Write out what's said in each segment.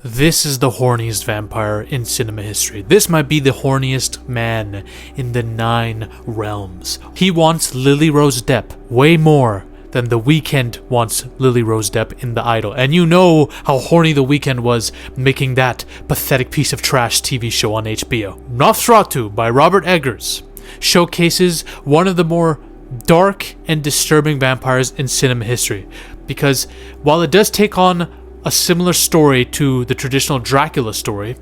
This is the horniest vampire in cinema history. This might be the horniest man in the 9 realms. He wants Lily Rose Depp way more than The Weeknd wants Lily Rose Depp in The Idol. And you know how horny The Weeknd was making that pathetic piece of trash TV show on HBO. NOSFERATU by Robert Eggers showcases one of the more dark and disturbing vampires in cinema history. Because while it does take on a similar story to the traditional Dracula story,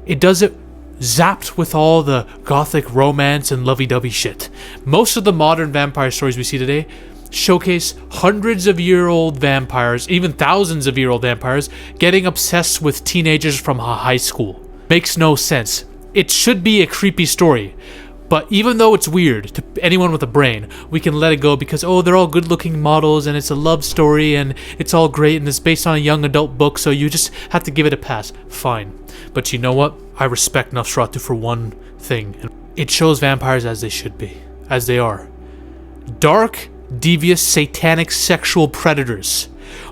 it does it zapped with all the gothic romance and lovey-dovey shit. Most of the modern vampire stories we see today showcase hundreds of year old vampires, even thousands of year old vampires, getting obsessed with teenagers from high school. Makes no sense. It should be a creepy story. But even though it's weird to anyone with a brain, we can let it go because, oh, they're all good-looking models and it's a love story and it's all great and it's based on a young adult book, so you just have to give it a pass. Fine. But you know what? I respect NOSFERATU for one thing. It shows vampires as they should be. As they are. Dark, devious, satanic sexual predators.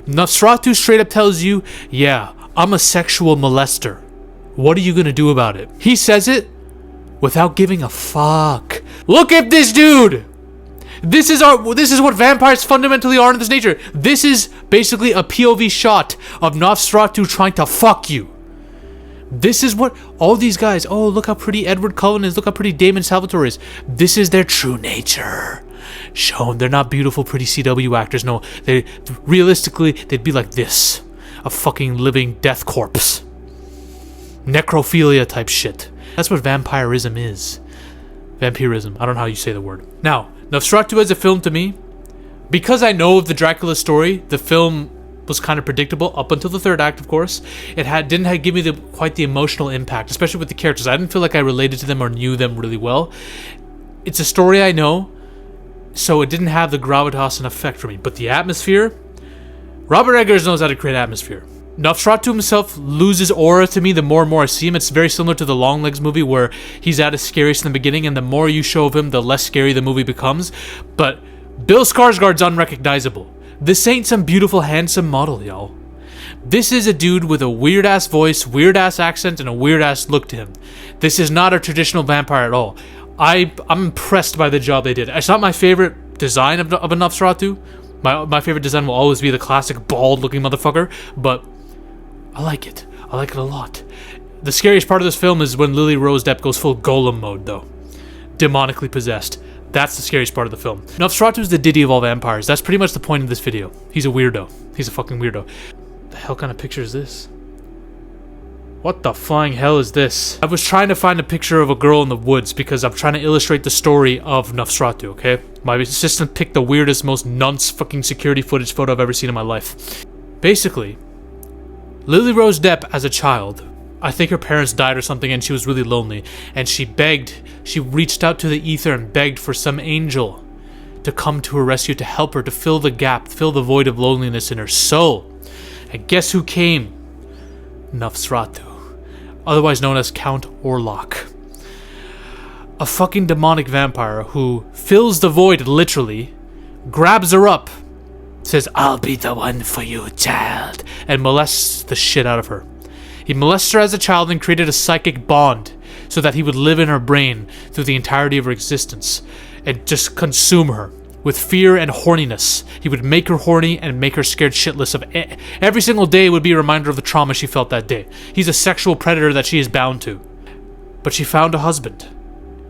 NOSFERATU straight up tells you, yeah, I'm a sexual molester. What are you gonna do about it? He says it without giving a fuck. Look at this dude! This is what vampires fundamentally are in this nature. This is basically a POV shot of NOSFERATU trying to fuck you. This is what all these guys, oh, look how pretty Edward Cullen is, look how pretty Damon Salvatore is. This is their true nature. Shown, they're not beautiful, pretty CW actors. No, realistically, they'd be like this. A fucking living death corpse. Necrophilia type shit. That's what vampirism is. Vampirism. I don't know how you say the word. Now, NOSFERATU as a film to me, because I know of the Dracula story, the film was kind of predictable up until the 3rd act, of course. It didn't give me quite the emotional impact, especially with the characters. I didn't feel like I related to them or knew them really well. It's a story I know, so it didn't have the gravitas and effect for me. But the atmosphere, Robert Eggers knows how to create atmosphere. NOSFERATU himself loses aura to me the more and more I see him. It's very similar to the Longlegs movie where he's at his scariest in the beginning and the more you show of him, the less scary the movie becomes. But Bill Skarsgård's unrecognizable. This ain't some beautiful, handsome model, y'all. This is a dude with a weird-ass voice, weird-ass accent, and a weird-ass look to him. This is not a traditional vampire at all. I'm impressed by the job they did. It's not my favorite design of a NOSFERATU. My favorite design will always be the classic bald-looking motherfucker, but I like it. I like it a lot. The scariest part of this film is when Lily Rose Depp goes full golem mode, though. Demonically possessed. That's the scariest part of the film. NOSFERATU is the Diddy of all vampires. That's pretty much the point of this video. He's a weirdo. He's a fucking weirdo. The hell kind of picture is this? What the flying hell is this? I was trying to find a picture of a girl in the woods because I'm trying to illustrate the story of NOSFERATU, okay? My assistant picked the weirdest, most nunce fucking security footage photo I've ever seen in my life. Basically, Lily Rose Depp as a child, I think her parents died or something and she was really lonely. And she reached out to the ether and begged for some angel to come to her rescue, to help her, to fill the gap, fill the void of loneliness in her soul. And guess who came? NOSFERATU. Otherwise known as Count Orlok. A fucking demonic vampire who fills the void literally, grabs her up, says, "I'll be the one for you, child," and molests the shit out of her. He molested her as a child and created a psychic bond so that he would live in her brain through the entirety of her existence and just consume her with fear and horniness. He would make her horny and make her scared shitless of every single day would be a reminder of the trauma she felt that day. He's a sexual predator that she is bound to. But she found a husband.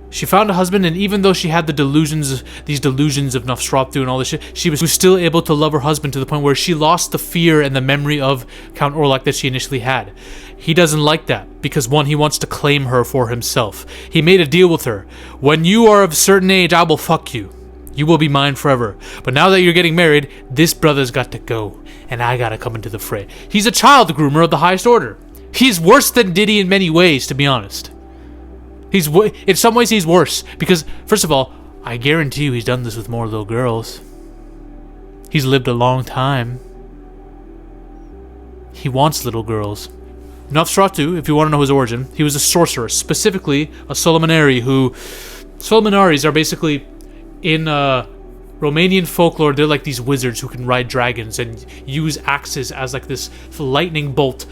She found a husband, and even though she had these delusions of NOSFERATU and all this shit, she was still able to love her husband to the point where she lost the fear and the memory of Count Orlok that she initially had. He doesn't like that, because one, he wants to claim her for himself. He made a deal with her. When you are of a certain age, I will fuck you. You will be mine forever. But now that you're getting married, this brother's got to go, and I gotta come into the fray. He's a child groomer of the highest order. He's worse than Diddy in many ways, to be honest. In some ways, he's worse. Because, first of all, I guarantee you he's done this with more little girls. He's lived a long time. He wants little girls. NOSFERATU, if you want to know his origin, he was a sorcerer. Specifically, a Solomonari who... Solomonaris are basically, in Romanian folklore, they're like these wizards who can ride dragons and use axes as like this lightning bolt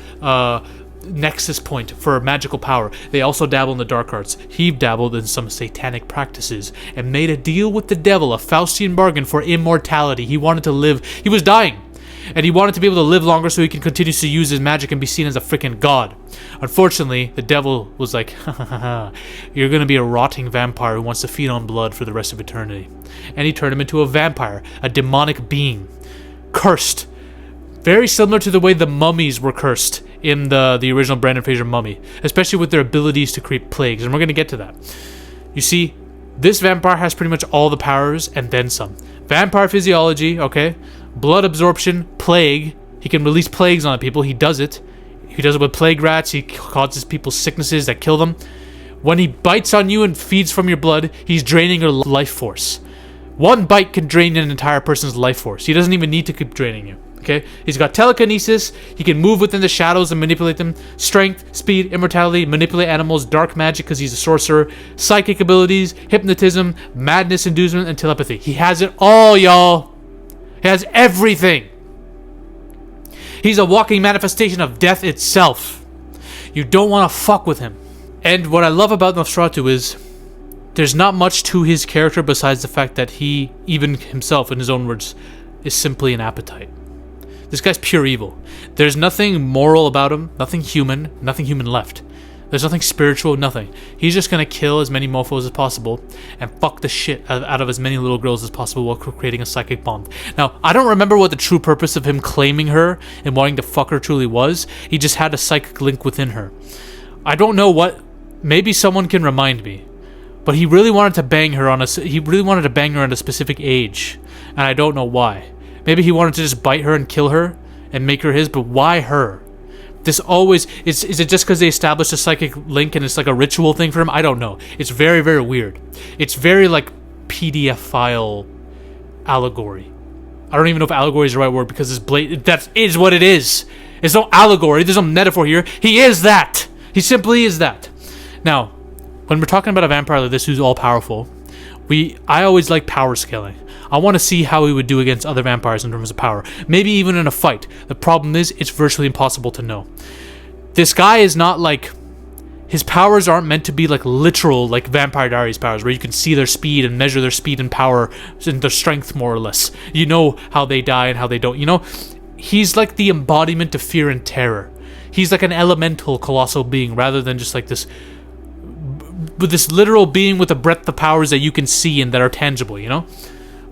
nexus point for magical power. They also dabble in the dark arts. He dabbled in some satanic practices and made a deal with the devil, a Faustian bargain for immortality. He wanted to live. He was dying, and he wanted to be able to live longer so he can continue to use his magic and be seen as a freaking god. Unfortunately, the devil was like, ha ha ha, you're gonna be a rotting vampire who wants to feed on blood for the rest of eternity. And he turned him into a vampire, a demonic being, cursed. Very similar to the way the mummies were cursed in the original Brendan Fraser Mummy, especially with their abilities to create plagues, and we're gonna get to that. You see, this vampire has pretty much all the powers and then some. Vampire physiology, okay? Blood absorption, plague. He can release plagues on people. He does it. He does it with plague rats. He causes people sicknesses that kill them. When he bites on you and feeds from your blood, he's draining your life force. One bite can drain an entire person's life force. He doesn't even need to keep draining you. Okay? He's got telekinesis. He can move within the shadows and manipulate them. Strength, speed, immortality, manipulate animals, dark magic because he's a sorcerer, psychic abilities, hypnotism, madness inducement, and telepathy. He has it all, y'all. He has everything. He's a walking manifestation of death itself. You don't want to fuck with him. And what I love about NOSFERATU is there's not much to his character besides the fact that he, even himself, in his own words, is simply an appetite. This guy's pure evil. There's nothing moral about him, nothing human left. There's nothing spiritual, nothing. He's just gonna kill as many mofos as possible and fuck the shit out of as many little girls as possible while creating a psychic bond. Now, I don't remember what the true purpose of him claiming her and wanting to fuck her truly was. He just had a psychic link within her. I don't know what. Maybe someone can remind me. But he really wanted to bang her at a specific age, and I don't know why. Maybe he wanted to just bite her and kill her and make her his, but why her? This always is it just because they established a psychic link and it's like a ritual thing for him? I don't know. It's very, very weird. It's very like PDF file allegory. I don't even know if allegory is the right word because that is what it is. It's no allegory. There's no metaphor here. He is that. He simply is that. Now, when we're talking about a vampire like this who's all powerful, I always like power scaling. I want to see how he would do against other vampires in terms of power. Maybe even in a fight. The problem is, it's virtually impossible to know. This guy is not like... His powers aren't meant to be like literal, like Vampire Diaries powers, where you can see their speed and measure their speed and power and their strength, more or less. You know how they die and how they don't. You know, he's like the embodiment of fear and terror. He's like an elemental, colossal being, rather than just like this... with this literal being with a breadth of powers that you can see and that are tangible, you know?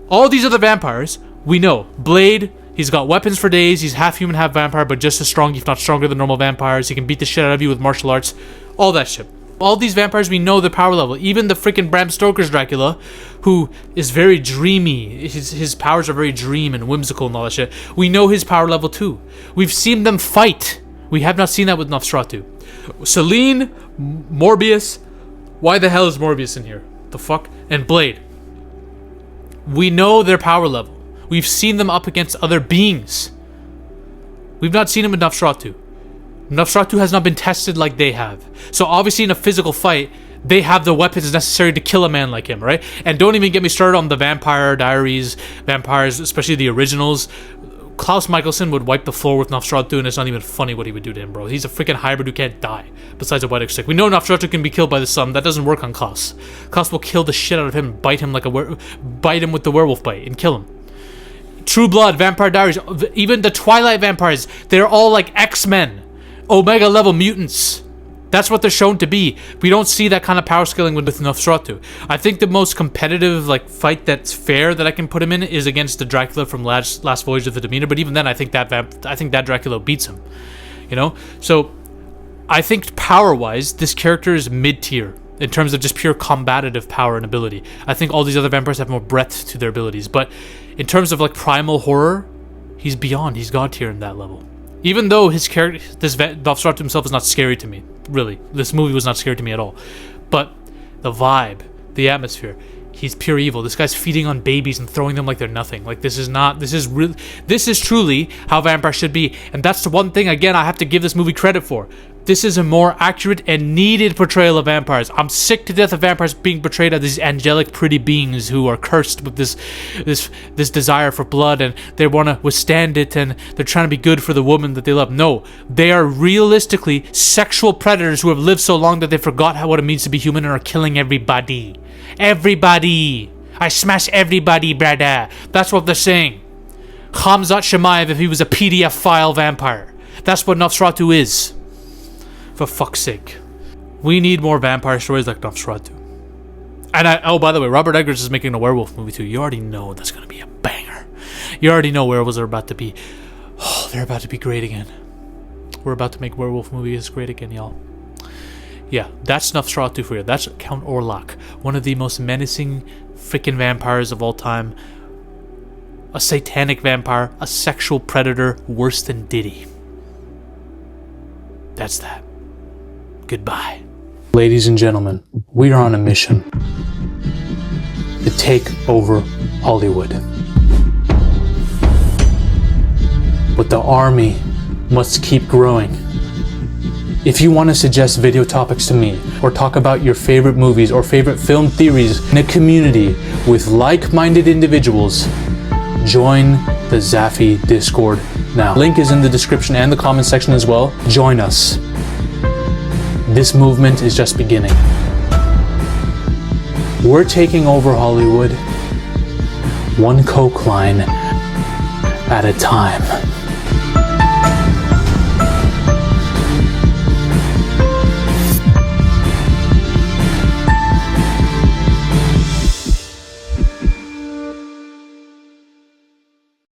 All these other vampires, we know. Blade, he's got weapons for days, he's half human, half vampire, but just as strong, if not stronger than normal vampires. He can beat the shit out of you with martial arts. All that shit. All these vampires, we know their power level. Even the freaking Bram Stoker's Dracula, who is very dreamy. His powers are very dream and whimsical and all that shit. We know his power level too. We've seen them fight. We have not seen that with NOSFERATU. Selene, Morbius... Why the hell is Morbius in here? The fuck? And Blade. We know their power level. We've seen them up against other beings. We've not seen them in NOSFERATU. NOSFERATU has not been tested like they have. So obviously in a physical fight, they have the weapons necessary to kill a man like him, right? And don't even get me started on the Vampire Diaries, vampires, especially the originals. Klaus Michelson would wipe the floor with NOSFERATU, and it's not even funny what he would do to him, bro. He's a freaking hybrid who can't die, besides a white stick. We know NOSFERATU can be killed by the sun. That doesn't work on Klaus. Klaus will kill the shit out of him, bite him with the werewolf bite, and kill him. True Blood, Vampire Diaries, even the Twilight vampires, they're all like X-Men. Omega level mutants. That's what they're shown to be. We don't see that kind of power scaling with NOSFERATU. I think the most competitive like fight that's fair that I can put him in is against the Dracula from Last Voyage of the Demeter. But even then, I think that Dracula beats him. You know, so I think power-wise, this character is mid-tier in terms of just pure combative power and ability. I think all these other vampires have more breadth to their abilities, but in terms of like primal horror, he's beyond. He's god tier in that level. Even though his character, this NOSFERATU himself, is not scary to me. Really, this movie was not scary to me at all. But the vibe, the atmosphere, He's pure evil. This guy's feeding on babies and throwing them like they're nothing. Like, this is truly how vampires should be. And that's the one thing, again, I have to give this movie credit for. This is a more accurate and needed portrayal of vampires. I'm sick to death of vampires being portrayed as these angelic, pretty beings who are cursed with this desire for blood, and they want to withstand it, and they're trying to be good for the woman that they love. No, they are realistically sexual predators who have lived so long that they forgot what it means to be human and are killing everybody. Everybody! I smash everybody, brother. That's what they're saying. Khamzat Shemaev if he was a PDF file vampire. That's what Nosferatu is. For fuck's sake. We need more vampire stories like Nosferatu. And oh, by the way, Robert Eggers is making a werewolf movie too. You already know that's going to be a banger. You already know werewolves are about to be... Oh, they're about to be great again. We're about to make werewolf movies great again, y'all. Yeah, that's Nosferatu for you. That's Count Orlok. One of the most menacing freaking vampires of all time. A satanic vampire. A sexual predator worse than Diddy. That's that. Goodbye. Ladies and gentlemen, we are on a mission to take over Hollywood. But the army must keep growing. If you want to suggest video topics to me, or talk about your favorite movies or favorite film theories in a community with like-minded individuals, join the Zafy Discord now. Link is in the description and the comment section as well. Join us. This movement is just beginning. We're taking over Hollywood, one coke line at a time.